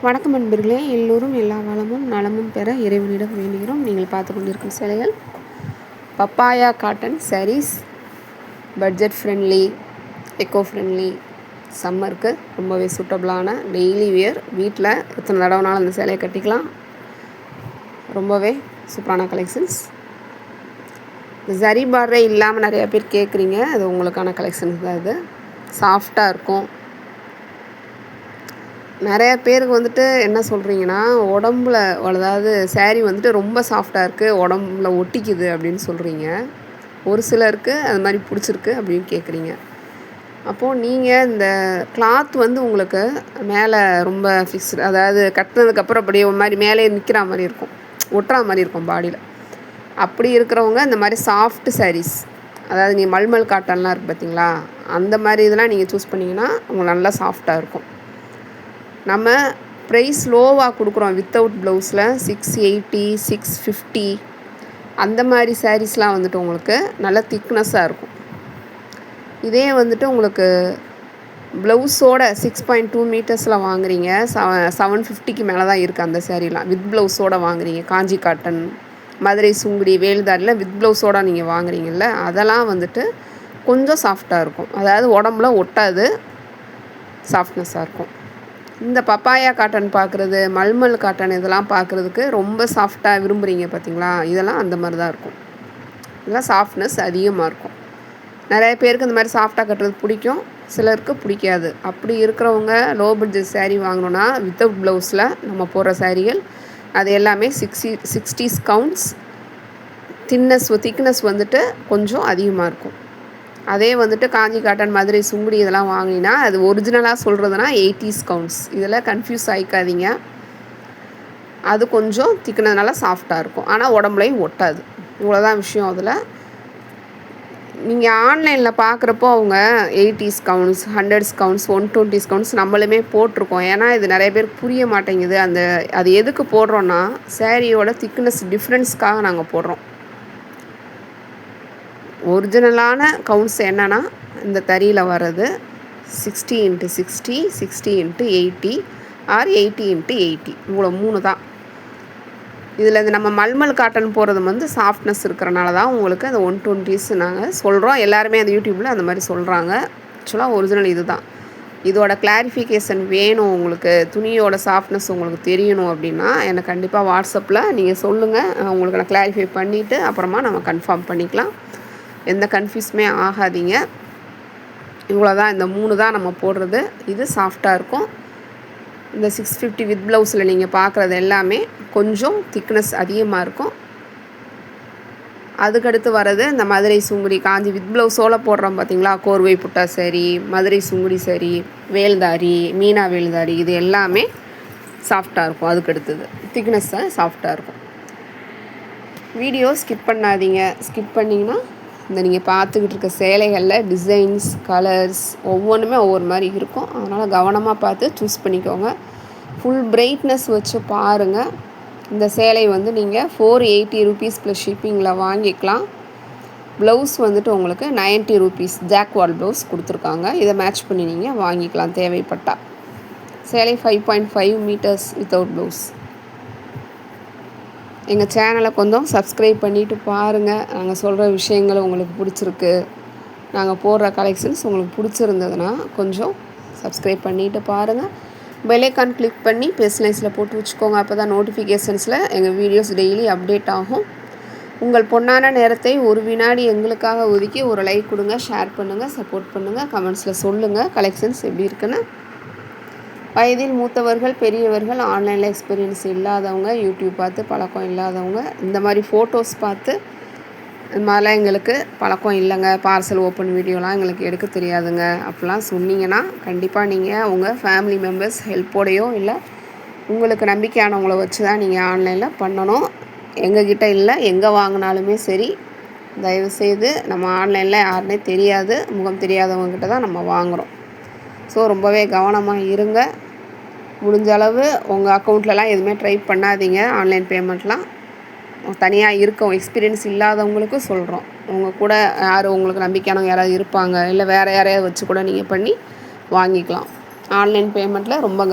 வணக்கம் நண்பர்களே, எல்லோரும் எல்லா வளமும் நலமும் பெற இறைவனிடம் வேண்டுகிறோம். நீங்கள் பார்த்து கொண்டிருக்கும் சேலைகள் papaya cotton sarees. Budget friendly, eco friendly, சம்மருக்கு ரொம்பவே சூட்டபிளான டெய்லி வியர். வீட்டில் எத்தனை தடவைனாலும் அந்த சேலையை கட்டிக்கலாம். ரொம்பவே சூப்பரான கலெக்ஷன்ஸ். ஜரி பார்டரே இல்லாமல் நிறையா பேர் கேட்குறீங்க. அது உங்களுக்கான கலெக்ஷன்ஸ் தான். இது சாஃப்டாக இருக்கும். நிறைய பேருக்கு என்ன சொல்கிறீங்கன்னா, உடம்புல அதாவது சேரீ ரொம்ப சாஃப்டாக இருக்குது, உடம்புல ஒட்டிக்குது அப்படின்னு சொல்கிறீங்க. ஒரு சிலருக்கு அது மாதிரி பிடிச்சிருக்கு அப்படின்னு கேட்குறீங்க. அப்போது நீங்கள் இந்த கிளாத் உங்களுக்கு மேலே ரொம்ப ஃபிக்ஸ்டு, அதாவது கட்டினதுக்கப்புறம் அப்படியே ஒரு மாதிரி மேலே நிற்கிற மாதிரி இருக்கும், ஒட்டுற மாதிரி இருக்கும் பாடியில். அப்படி இருக்கிறவங்க இந்த மாதிரி சாஃப்ட் சாரீஸ், அதாவது நீங்கள் மல்மல் காட்டன்லாம் இருக்குது பார்த்தீங்களா, அந்த மாதிரி இதெல்லாம் நீங்கள் சூஸ் பண்ணிங்கன்னா உங்களுக்கு நல்லா சாஃப்டாக இருக்கும். நம்ம ப்ரைஸ் லோவாக கொடுக்குறோம். வித்தவுட் ப்ளவுஸில் 680, 650 அந்த மாதிரி சாரீஸ்லாம் உங்களுக்கு நல்ல திக்னஸ்ஸாக இருக்கும். இதே உங்களுக்கு ப்ளவுஸோட 6.2 மீட்டர்ஸில் வாங்குறீங்க, 750க்கு மேலே தான் இருக்குது அந்த சேரீலாம். வித் ப்ளவுஸோடு வாங்குறீங்க, காஞ்சி காட்டன், மதுரை சுங்குடி, வேல்தாரியில் வித் ப்ளவுஸோடு நீங்கள் வாங்குறீங்கல்ல, அதெல்லாம் கொஞ்சம் சாஃப்டாக இருக்கும். அதாவது உடம்புல ஒட்டாது, சாஃப்ட்னஸாக இருக்கும். இந்த பப்பாயா காட்டன் பார்க்குறது, மல்மல் காட்டன் இதெல்லாம் பார்க்குறதுக்கு ரொம்ப சாஃப்டாக விரும்புகிறீங்க பார்த்தீங்களா, இதெல்லாம் அந்த மாதிரி தான் இருக்கும். இதெல்லாம் சாஃப்ட்னஸ் அதிகமாக இருக்கும். நிறைய பேருக்கு இந்த மாதிரி சாஃப்டாக கட்டுறது பிடிக்கும், சிலருக்கு பிடிக்காது. அப்படி இருக்கிறவங்க லோ பட்ஜெட் சேரீ வாங்கணுன்னா வித்தவுட் ப்ளவுஸில் நம்ம போடுற சேரீகள் அது எல்லாமே 60s கவுண்ட்ஸ். திக்னஸ் கொஞ்சம் அதிகமாக இருக்கும். அதே காஞ்சி காட்டன், மதுரை சுங்குடி இதெல்லாம் வாங்கினா அது ஒரிஜினலாக சொல்கிறதுனா 80s கவுண்ட்ஸ். இதெல்லாம் கன்ஃபியூஸ் ஆகிக்காதீங்க. அது கொஞ்சம் திக்கினதுனால சாஃப்டாக இருக்கும், ஆனால் உடம்புலையும் ஒட்டாது. இவ்வளோதான் விஷயம். அதில் நீங்கள் ஆன்லைனில் பார்க்குறப்போ அவங்க 80s counts, 100s counts, 120s counts நம்மளுமே போட்டிருக்கோம். ஏன்னா இது நிறைய பேருக்கு புரிய மாட்டேங்குது. அது எதுக்கு போடுறோன்னா, சேரீயோட திக்னஸ் டிஃப்ரென்ஸ்க்காக நாங்கள் போடுறோம். ஒரிஜினலான கவுண்ட்ஸ் என்னென்னா, இந்த தறியில் வர்றது 60x60, 60x80 ஆர் 80x80, இவ்வளோ 3 தான். இதில் நம்ம மல்மல் காட்டன் போடுறது சாஃப்ட்னஸ் இருக்கிறனால தான் உங்களுக்கு அந்த 120s நாங்கள் சொல்கிறோம். எல்லாருமே அந்த யூடியூப்பில் அந்த மாதிரி சொல்கிறாங்க. ஆக்சுவலாக ஒரிஜினல் இது தான். இதோட கிளாரிஃபிகேஷன் வேணும் உங்களுக்கு, துணியோட சாஃப்ட்னஸ் உங்களுக்கு தெரியணும் அப்படின்னா எனக்கு கண்டிப்பாக வாட்ஸ்அப்பில் நீங்கள் சொல்லுங்கள். உங்களுக்கு நான் கிளாரிஃபை பண்ணிவிட்டு அப்புறமா நம்ம கன்ஃபார்ம் பண்ணிக்கலாம். எந்த கன்ஃபியூஸுமே ஆகாதீங்க. இவ்வளோ தான், இந்த 3 தான் நம்ம போடுறது. இது சாஃப்டாக இருக்கும். இந்த 650 வித் ப்ளவுஸில் நீங்கள் பார்க்குறது எல்லாமே கொஞ்சம் திக்னஸ் அதிகமாக இருக்கும். அதுக்கடுத்து வர்றது இந்த மதுரை சுங்குடி, காஞ்சி வித் ப்ளவுஸோடு போடுறோம் பார்த்தீங்களா, கோர்வை புட்டா சரி, மதுரை சுங்குடி சரி, வேல்தாரி, மீனா வேல்தாரி, இது எல்லாமே சாஃப்டாக இருக்கும். அதுக்கடுத்தது திக்னஸ்ஸாக சாஃப்டாக இருக்கும். வீடியோ ஸ்கிப் பண்ணாதீங்க. ஸ்கிப் பண்ணிங்கன்னா இந்த நீங்கள் பார்த்துக்கிட்டு இருக்க சேலைகளில் டிசைன்ஸ், கலர்ஸ் ஒவ்வொன்றுமே ஒவ்வொரு மாதிரி இருக்கும். அதனால் கவனமாக பார்த்து சூஸ் பண்ணிக்கோங்க. ஃபுல் பிரைட்னஸ் வச்சு பாருங்கள். இந்த சேலை நீங்கள் 480 rupees ப்ளஸ் ஷிப்பிங்கில் வாங்கிக்கலாம். ப்ளவுஸ் உங்களுக்கு 90 rupees ஜாக்வால் ப்ளவுஸ் கொடுத்துருக்காங்க. இதை மேட்ச் பண்ணி நீங்கள் வாங்கிக்கலாம் தேவைப்பட்டால். சேலை 5.5 மீட்டர்ஸ் வித்தவுட் ப்ளவுஸ். எங்கள் சேனலை கொஞ்சம் சப்ஸ்கிரைப் பண்ணிவிட்டு பாருங்கள். நாங்கள் சொல்கிற விஷயங்கள் உங்களுக்கு பிடிச்சிருக்கு, நாங்கள் போடுற கலெக்ஷன்ஸ் உங்களுக்கு பிடிச்சிருந்ததுன்னா கொஞ்சம் சப்ஸ்கிரைப் பண்ணிவிட்டு பாருங்கள். பெல் ஐக்கான் கிளிக் பண்ணி பெர்சனலைஸில் போட்டு வச்சுக்கோங்க. அப்போ தான் நோட்டிஃபிகேஷன்ஸில் எங்கள் வீடியோஸ் டெய்லி அப்டேட் ஆகும். உங்கள் பொன்னான நேரத்தை ஒரு வினாடி எங்களுக்காக ஒதுக்கி ஒரு லைக் கொடுங்க, ஷேர் பண்ணுங்கள், சப்போர்ட் பண்ணுங்கள், கமெண்ட்ஸில் சொல்லுங்கள் கலெக்ஷன்ஸ் எப்படி இருக்குன்னு. வயதில் மூத்தவர்கள், பெரியவர்கள், ஆன்லைனில் எக்ஸ்பீரியன்ஸ் இல்லாதவங்க, யூடியூப் பார்த்து பழக்கம் இல்லாதவங்க, இந்த மாதிரி ஃபோட்டோஸ் பார்த்து இது மாதிரிலாம் எங்களுக்கு பழக்கம் இல்லைங்க, பார்சல் ஓப்பன் வீடியோலாம் எங்களுக்கு எடுக்க தெரியாதுங்க அப்படிலாம் சொன்னீங்கன்னா கண்டிப்பாக நீங்கள் உங்கள் ஃபேமிலி மெம்பர்ஸ் ஹெல்ப்போடையோ இல்லை உங்களுக்கு நம்பிக்கையானவங்கள வச்சு தான் நீங்கள் ஆன்லைனில் பண்ணணும். எங்ககிட்ட இல்லை, எங்கே வாங்கினாலுமே சரி, தயவுசெய்து நம்ம ஆன்லைனில் யாருனே தெரியாது, முகம் தெரியாதவங்ககிட்ட தான் நம்ம வாங்குகிறோம். ஸோ ரொம்பவே கவனமாக இருங்க. முடிஞ்ச அளவு உங்கள் அக்கௌண்ட்லலாம் எதுவுமே ட்ரை பண்ணாதீங்க. ஆன்லைன் பேமெண்ட்லாம் தனியாக இருக்கோம், எக்ஸ்பீரியன்ஸ் இல்லாதவங்களுக்கும் சொல்கிறோம். உங்கள் கூட யார் உங்களுக்கு நம்பிக்கையானவங்க யாராவது இருப்பாங்க, இல்லை வேறு யாரையாவது வச்சு கூட நீங்கள் பண்ணி வாங்கிக்கலாம். ஆன்லைன் பேமெண்ட்டில் ரொம்ப